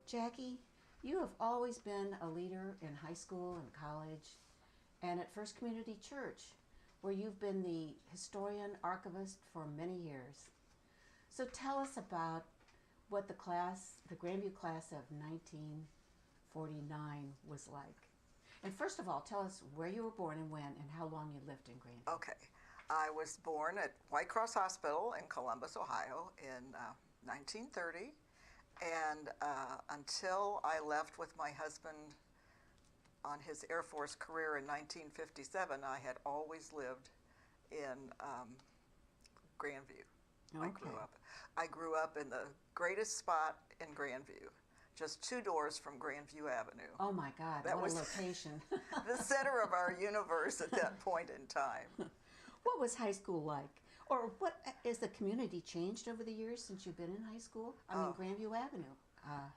Jackie, you have always been a leader in high school and college and at First Community Church, where you've been the historian archivist for many years. So tell us about what the Grandview class of 1949 was like. And first of all, tell us where you were born and when and how long you lived in Grandview. Okay. I was born at White Cross Hospital in Columbus, Ohio in 1930. And until I left with my husband on his Air Force career in 1957, I had always lived in Grandview. Okay. I grew up in the greatest spot in Grandview, just 2 doors from Grandview Avenue. Oh my God, That what was a location. the center of our universe at that point in time. What was high school like? Or what is the community changed over the years since you've been in high school? I mean, Grandview Avenue.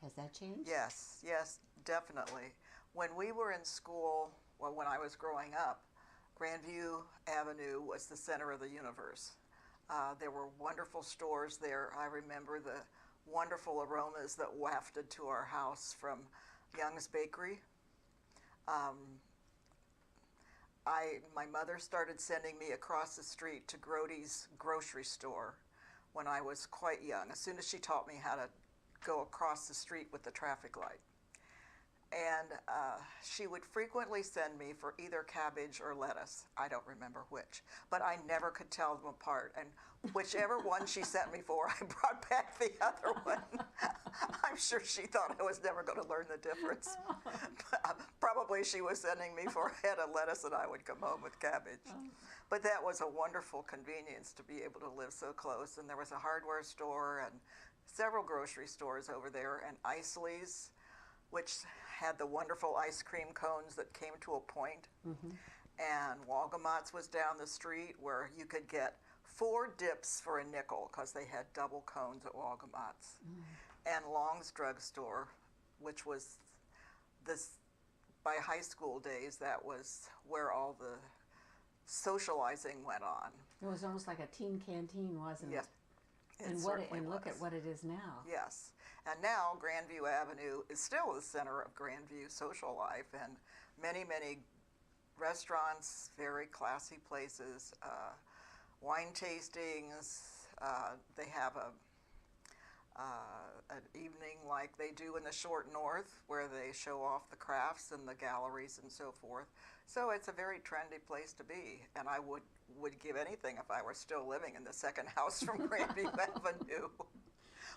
Has that changed? Yes, definitely. When we were in school, well, when I was growing up, Grandview Avenue was the center of the universe. There were wonderful stores there. I remember the wonderful aromas that wafted to our house from Young's Bakery. My mother started sending me across the street to Grody's grocery store when I was quite young, as soon as she taught me how to go across the street with the traffic light. And she would frequently send me for either cabbage or lettuce. I don't remember which, but I never could tell them apart. And whichever one she sent me for, I brought back the other one. I'm sure she thought I was never going to learn the difference. Probably she was sending me for a head of lettuce and I would come home with cabbage. But that was a wonderful convenience to be able to live so close. And there was a hardware store and several grocery stores over there, and Isley's, which had the wonderful ice cream cones that came to a point. And Walgamott's was down the street, where you could get 4 dips for a nickel because they had double cones at Walgamott's. And Long's Drugstore, which was this, by high school days, that was where all the socializing went on. It was almost like a teen canteen, wasn't Yes. it? And look at what it is now. Yes. And now Grandview Avenue is still the center of Grandview social life, and many, many restaurants, very classy places, wine tastings. They have an evening like they do in the Short North, where they show off the crafts and the galleries and so forth. So it's a very trendy place to be, and I would give anything if I were still living in the second house from Grandview Avenue.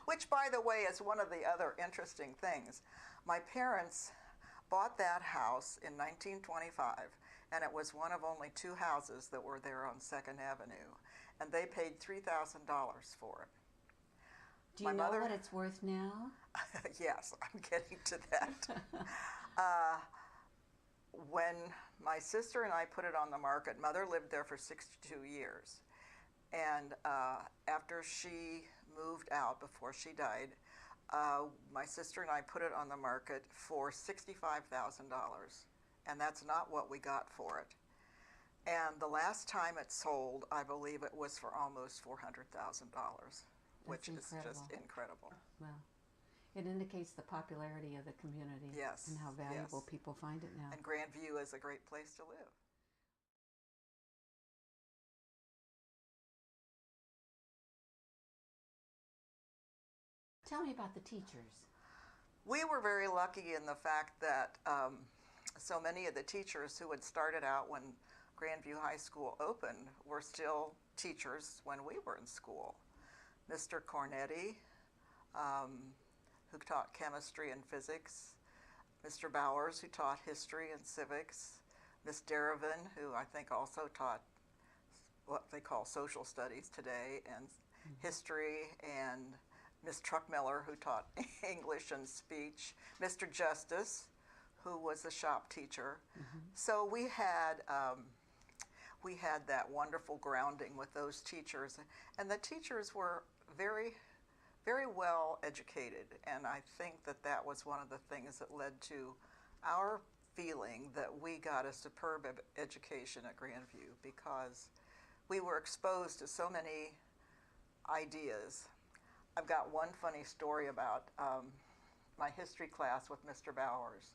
Which, by the way, is one of the other interesting things. My parents bought that house in 1925, and it was one of only 2 houses that were there on 2nd Avenue, and they paid $3,000 for it. Do you know what it's worth now? Yes, I'm getting to that. When my sister and I put it on the market, Mother lived there for 62 years. And after she moved out, before she died, my sister and I put it on the market for $65,000. And that's not what we got for it. And the last time it sold, I believe it was for almost $400,000, which is just incredible. Well, it indicates the popularity of the community. Yes. And how valuable people find it now. And Grandview is a great place to live. Tell me about the teachers. We were very lucky in the fact that so many of the teachers who had started out when Grandview High School opened were still teachers when we were in school. Mr. Cornetti, who taught chemistry and physics, Mr. Bowers, who taught history and civics, Miss Deravin, who I think also taught what they call social studies today, and history, and Miss Truckmiller, who taught English and speech, Mr. Justice, who was a shop teacher. So we had that wonderful grounding with those teachers, and the teachers were very, very well educated, and I think that that was one of the things that led to our feeling that we got a superb education at Grandview, because we were exposed to so many ideas. I've got one funny story about my history class with Mr. Bowers.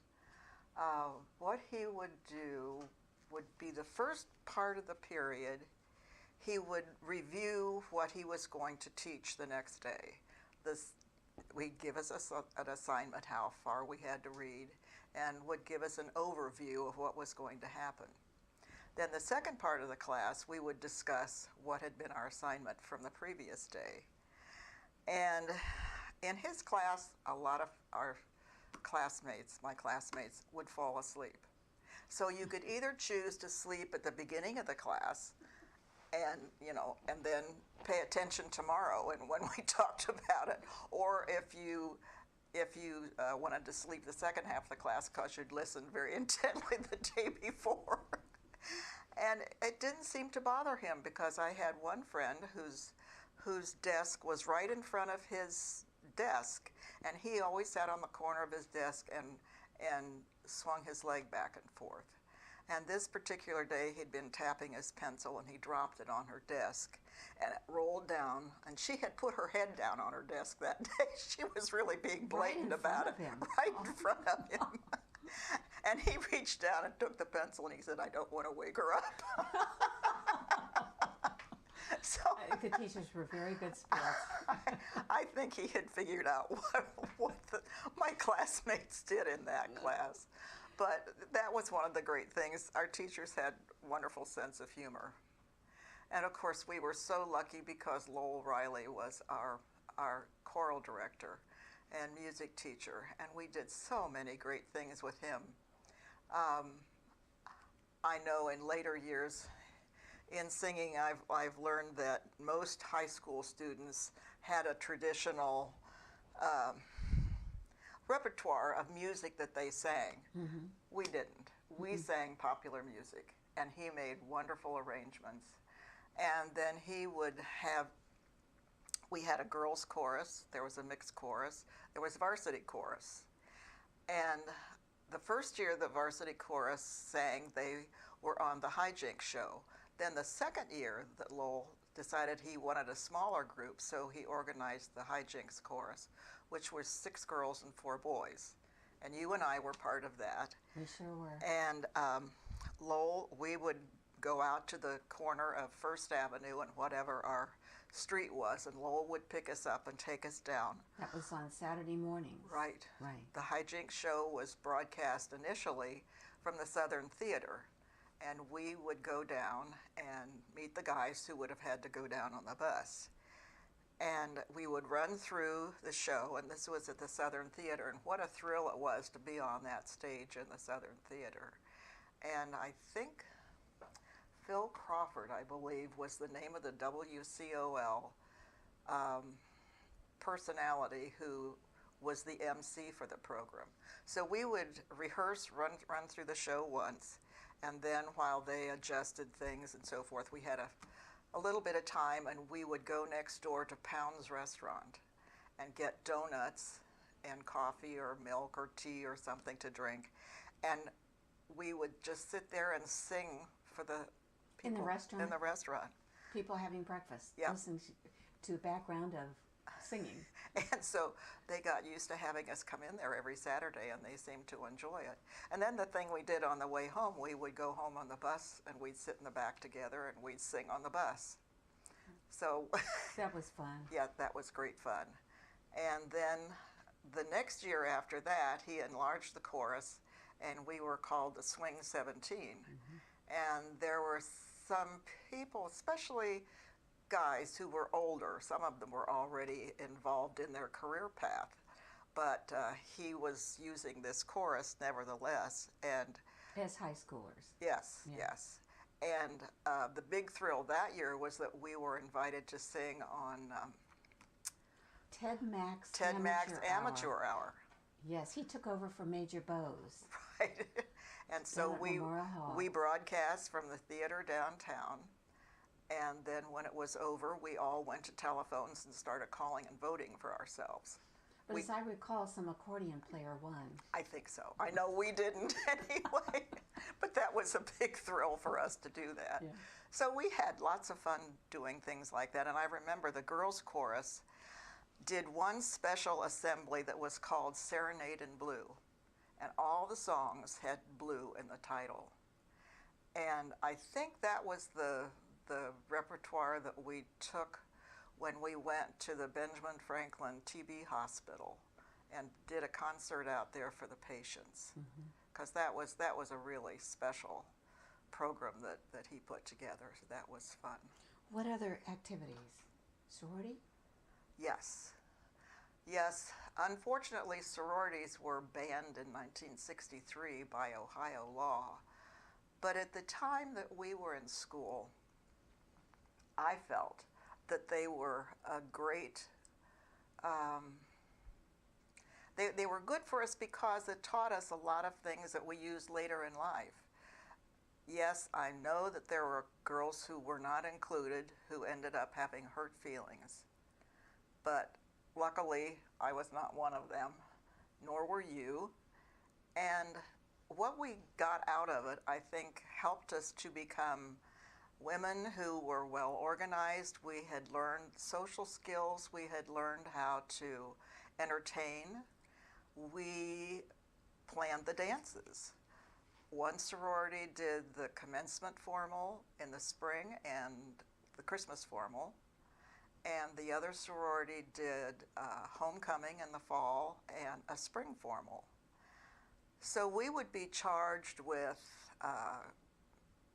What he would do would be the first part of the period, he would review what he was going to teach the next day. He'd give us an assignment, how far we had to read, and would give us an overview of what was going to happen. Then the second part of the class, we would discuss what had been our assignment from the previous day. And in his class, a lot of our classmates, my classmates, would fall asleep. So you could either choose to sleep at the beginning of the class and, and then pay attention tomorrow and when we talked about it, or if you wanted to sleep the second half of the class because you'd listened very intently the day before. And it didn't seem to bother him, because I had one friend whose desk was right in front of his desk, and he always sat on the corner of his desk and swung his leg back and forth. And this particular day, he'd been tapping his pencil, and he dropped it on her desk, and it rolled down, and she had put her head down on her desk that day. She was really being blatant about it. Right in front of him. And he reached down and took the pencil, and he said, "I don't want to wake her up." So the teachers were very good sports. I think he had figured out what my classmates did in that class. But that was one of the great things. Our teachers had a wonderful sense of humor. And of course, we were so lucky because Lowell Riley was our choral director and music teacher, and we did so many great things with him. I know in later years in singing, I've learned that most high school students had a traditional repertoire of music that they sang. Mm-hmm. We didn't. We sang popular music, and he made wonderful arrangements. And then we had a girls' chorus, there was a mixed chorus, there was varsity chorus. And the first year the varsity chorus sang, they were on the hijinks show. Then the second year that Lowell decided he wanted a smaller group, so he organized the hijinks chorus, which was 6 girls and 4 boys. And you and I were part of that. We sure were. And Lowell, we would go out to the corner of First Avenue and whatever our street was, and Lowell would pick us up and take us down. That was on Saturday mornings. Right. Right. The hijinks show was broadcast initially from the Southern Theater, and we would go down and meet the guys who would have had to go down on the bus. And we would run through the show, and this was at the Southern Theater, and what a thrill it was to be on that stage in the Southern Theater. And I think Phil Crawford, I believe, was the name of the WCOL personality who was the MC for the program. So we would rehearse, run through the show once, and then while they adjusted things and so forth, we had a little bit of time, and we would go next door to Pound's Restaurant and get donuts and coffee or milk or tea or something to drink. And we would just sit there and sing for the people in the restaurant. In the restaurant. People having breakfast, yep. Listening to a background of singing. And so they got used to having us come in there every Saturday, and they seemed to enjoy it. And then the thing we did on the way home, we would go home on the bus, and we'd sit in the back together, and we'd sing on the bus. So that was fun. Yeah, that was great fun. And then the next year after that, he enlarged the chorus, and we were called the Swing 17. Mm-hmm. And there were some people, especially guys who were older. Some of them were already involved in their career path, but he was using this chorus nevertheless. And as high schoolers. Yes, yeah. Yes. And the big thrill that year was that we were invited to sing on Ted Mack's Amateur Hour. Yes, he took over for Major Bowes. Right. And so we broadcast from the theater downtown. And then when it was over, we all went to telephones and started calling and voting for ourselves. But as I recall, some accordion player won. I think so. I know we didn't anyway, but that was a big thrill for us to do that. Yeah. So we had lots of fun doing things like that. And I remember the girls' chorus did one special assembly that was called Serenade in Blue, and all the songs had blue in the title. And I think that was the repertoire that we took when we went to the Benjamin Franklin TB Hospital and did a concert out there for the patients, because that was a really special program that he put together. So that was fun. What other activities? Sorority? Yes. Yes. Unfortunately, sororities were banned in 1963 by Ohio law. But at the time that we were in school, I felt that they were a great, they were good for us because it taught us a lot of things that we used later in life. Yes, I know that there were girls who were not included who ended up having hurt feelings. But luckily, I was not one of them, nor were you. And what we got out of it, I think, helped us to become women who were well organized. We had learned social skills. We had learned how to entertain. We planned the dances. One sorority did the commencement formal in the spring and the Christmas formal, and the other sorority did homecoming in the fall and a spring formal. So we would be charged with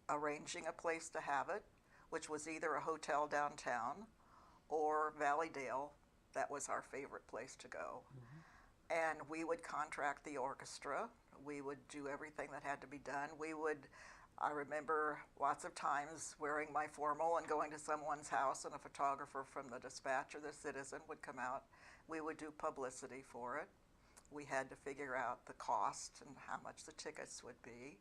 arranging a place to have it, which was either a hotel downtown or Valleydale. That was our favorite place to go. And we would contract the orchestra. We would do everything that had to be done. I remember lots of times wearing my formal and going to someone's house, and a photographer from the Dispatch or the Citizen would come out. We would do publicity for it. We had to figure out the cost and how much the tickets would be.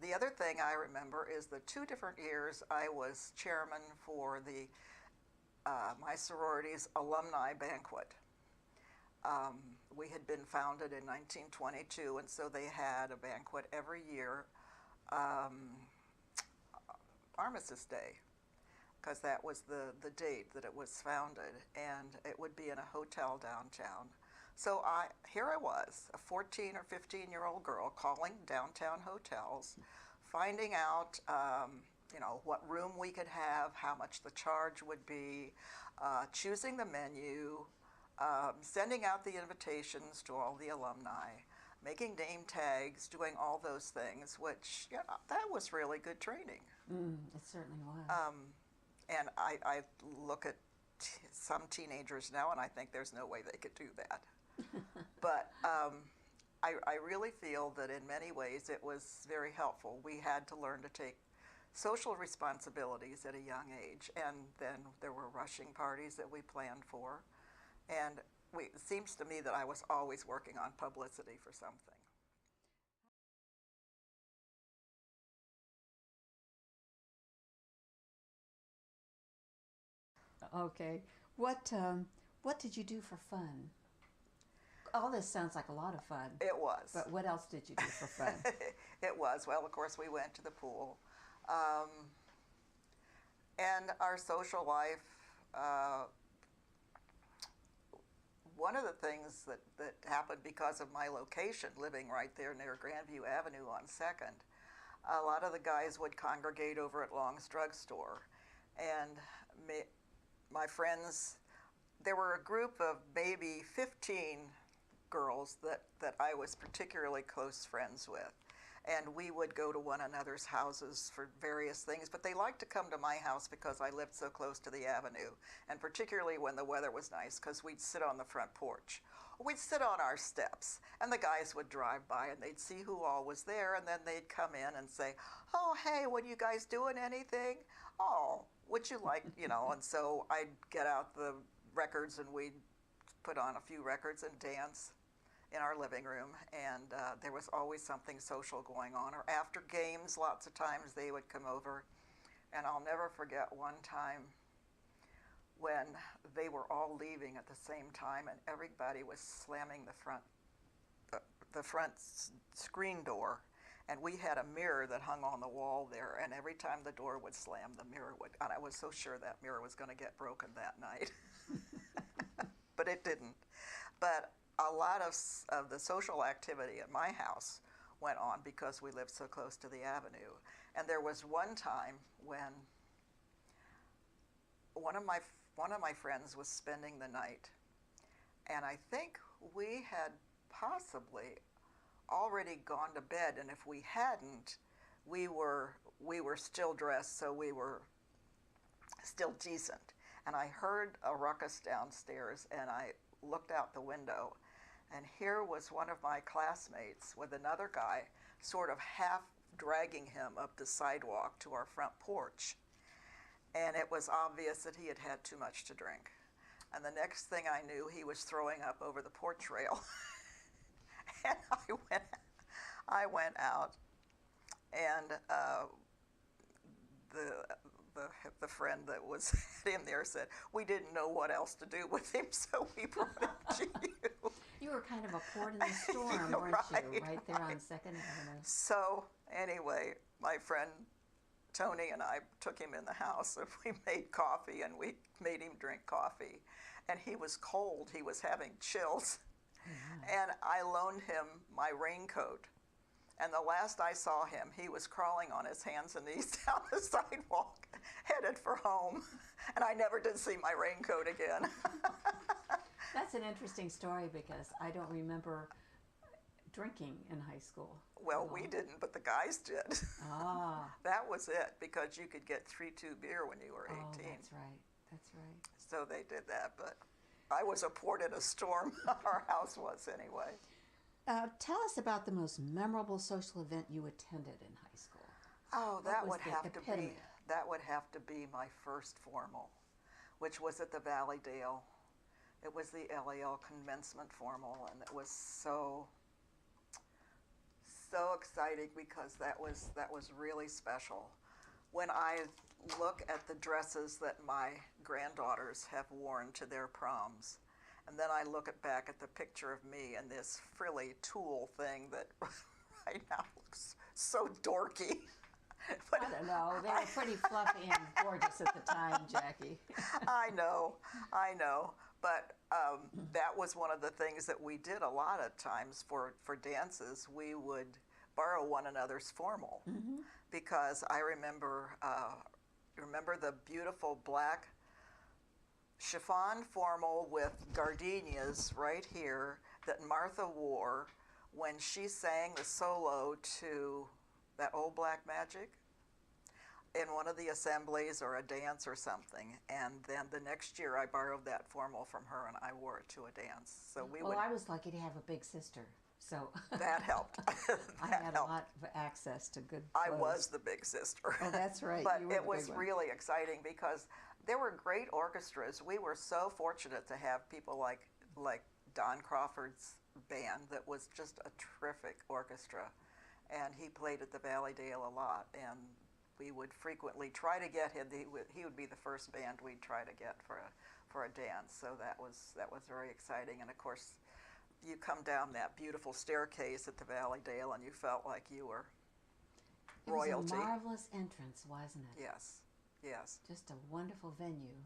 The other thing I remember is the 2 different years I was chairman for my sorority's Alumni Banquet. We had been founded in 1922, and so they had a banquet every year, Armistice Day, because that was the date that it was founded, and it would be in a hotel downtown. So here I was, a 14 or 15-year-old girl calling downtown hotels, finding out what room we could have, how much the charge would be, choosing the menu, sending out the invitations to all the alumni, making name tags, doing all those things, which, that was really good training. It certainly was. And I look at some teenagers now and I think there's no way they could do that. But I really feel that in many ways it was very helpful. We had to learn to take social responsibilities at a young age, and then there were rushing parties that we planned for. And it seems to me that I was always working on publicity for something. Okay. What did you do for fun? All this sounds like a lot of fun. It was. But what else did you do for fun? It was. Well, of course, we went to the pool. And our social life, one of the things that happened because of my location, living right there near Grandview Avenue on 2nd, a lot of the guys would congregate over at Long's Drug Store. And my friends, there were a group of maybe 15 girls that I was particularly close friends with. And we would go to one another's houses for various things, but they liked to come to my house because I lived so close to the avenue, and particularly when the weather was nice, because we'd sit on the front porch. We'd sit on our steps, and the guys would drive by, and they'd see who all was there, and then they'd come in and say, "Oh, hey, what are you guys doing, anything? Oh, would you like," and so I'd get out the records, and we'd put on a few records and dance in our living room, and there was always something social going on. Or after games, lots of times they would come over, and I'll never forget one time when they were all leaving at the same time, and everybody was slamming the front screen door, and we had a mirror that hung on the wall there, and every time the door would slam, the mirror would, and I was so sure that mirror was going to get broken that night. but it didn't. But a lot of the social activity at my house went on because we lived so close to the avenue. And there was one time when one of my friends was spending the night, and I think we had possibly already gone to bed, and if we hadn't, we were still dressed, so we were still decent. And I heard a ruckus downstairs, and I looked out the window, and here was one of my classmates with another guy sort of half dragging him up the sidewalk to our front porch. And it was obvious that he had had too much to drink. And the next thing I knew, he was throwing up over the porch rail. And I went out, and the friend that was at him there said, we didn't know what else to do with him, so we brought him to you. You were kind of a port in the storm, weren't you? Right there on 2nd Avenue. So anyway, my friend Tony and I took him in the house, and we made coffee, and we made him drink coffee. And he was cold. He was having chills. Yeah. And I loaned him my raincoat. And the last I saw him, he was crawling on his hands and knees down the sidewalk, headed for home. And I never did see my raincoat again. That's an interesting story because I don't remember drinking in high school. Well, we didn't, but the guys did. Ah. That was it, because you could get 3-2 beer when you were 18. Oh, that's right. That's right. So they did that, but I was a port in a storm. Our house was, anyway. Tell us about the most memorable social event you attended in high school. Oh, that would have to be my first formal, which was at the Valleydale. It was the LAL Commencement formal, and it was so exciting because that was really special. When I look at the dresses that my granddaughters have worn to their proms, and then I look back at the picture of me in this frilly tulle thing that right now looks so dorky. But I don't know. They were pretty fluffy and gorgeous at the time, Jackie. I know. But that was one of the things that we did a lot of times for dances. We would borrow one another's formal, mm-hmm. because I remember the beautiful black chiffon formal with gardenias right here that Martha wore when she sang the solo to that Old Black Magic in one of the assemblies or a dance or something. And then the next year I borrowed that formal from her and I wore it to a dance. So I was lucky to have a big sister, so that helped. I had a lot of access to good clothes. I was the big sister. Oh, that's right. But it was really exciting because there were great orchestras. We were so fortunate to have people like Don Crawford's band that was just a terrific orchestra. And he played at the Valleydale a lot, and we would frequently try to get him. He would be the first band we'd try to get for a dance. So that was very exciting. And of course, you come down that beautiful staircase at the Valleydale, and you felt like you were royalty. It was a marvelous entrance, wasn't it? Yes, yes. Just a wonderful venue.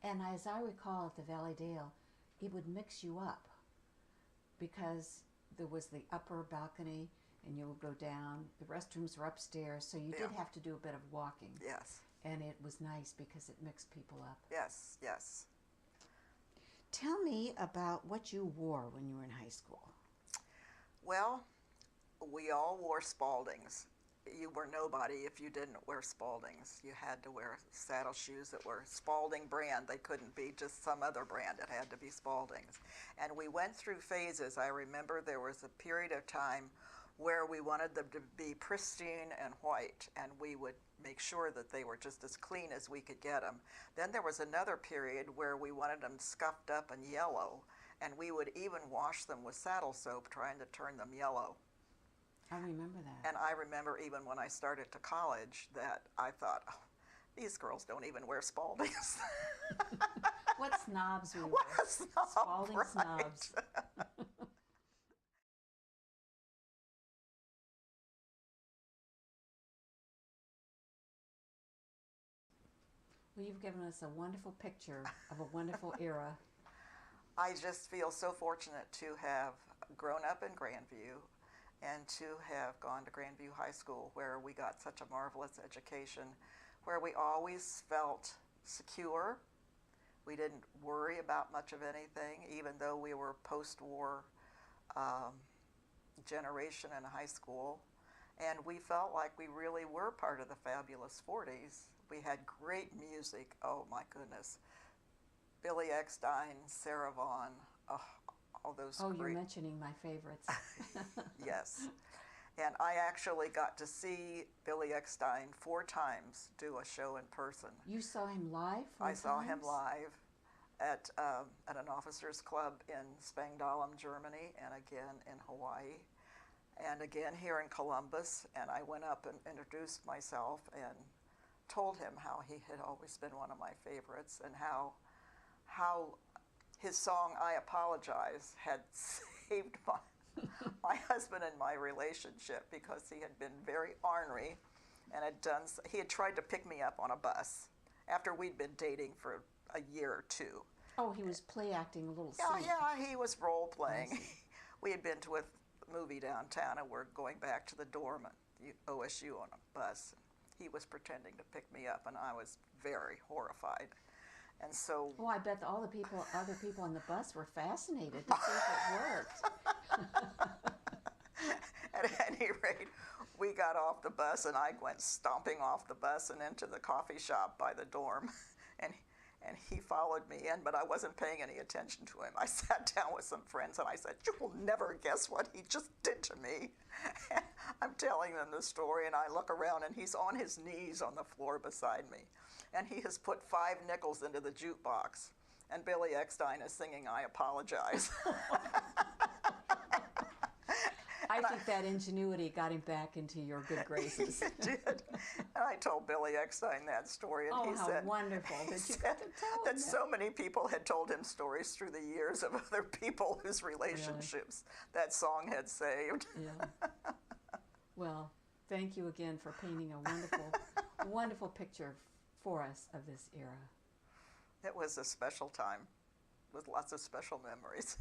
And as I recall at the Valleydale, it would mix you up because there was the upper balcony, and you would go down. The restrooms were upstairs, so you did have to do a bit of walking. Yes. And it was nice because it mixed people up. Yes, yes. Tell me about what you wore when you were in high school. Well, we all wore Spaldings. You were nobody if you didn't wear Spaldings. You had to wear saddle shoes that were Spalding brand. They couldn't be just some other brand. It had to be Spaldings. And we went through phases. I remember there was a period of time where we wanted them to be pristine and white, and we would make sure that they were just as clean as we could get them. Then there was another period where we wanted them scuffed up and yellow, and we would even wash them with saddle soap, trying to turn them yellow. I remember that. And I remember even when I started to college that I thought, oh, these girls don't even wear Spaldings. What snobs we were. What a snob, Spalding right. snobs. Well, you've given us a wonderful picture of a wonderful era. I just feel so fortunate to have grown up in Grandview and to have gone to Grandview High School, where we got such a marvelous education, where we always felt secure. We didn't worry about much of anything, even though we were post-war um, generation in high school. And we felt like we really were part of the fabulous 40s. We had great music. Oh my goodness. Billy Eckstine, Sarah Vaughan, oh, all those Oh, great. you're mentioning my favorites. Yes. And I actually got to see Billy Eckstine 4 times do a show in person. You saw him live? I saw him live at an officers club in Spangdahlem, Germany, and again in Hawaii, and again here in Columbus. And I went up and introduced myself and told him how he had always been one of my favorites, and how his song "I Apologize" had saved my husband and my relationship, because he had been very ornery and he had tried to pick me up on a bus after we'd been dating for a year or 2. Oh, he was play acting a little Yeah, scene. yeah, he was role playing. We had been to a movie downtown, and we're going back to the dorm at OSU on a bus. He was pretending to pick me up, and I was very horrified. And so, Oh, I bet other people on the bus were fascinated to see if it worked. at any rate, we got off the bus, and I went stomping off the bus and into the coffee shop by the dorm, and he followed me in, but I wasn't paying any attention to him. I sat down with some friends, and I said, "You will never guess what he just did to me." And I'm telling them the story, and I look around, and he's on his knees on the floor beside me, and he has put 5 nickels into the jukebox, and Billy Eckstine is singing "I Apologize." I think that ingenuity got him back into your good graces. It did. And I told Billy Eckstine that story, and Oh, he how said, wonderful that you got to tell him that so many people had told him stories through the years of other people whose relationships that song had saved. Yeah. Well, thank you again for painting a wonderful, wonderful picture for us of this era. It was a special time with lots of special memories.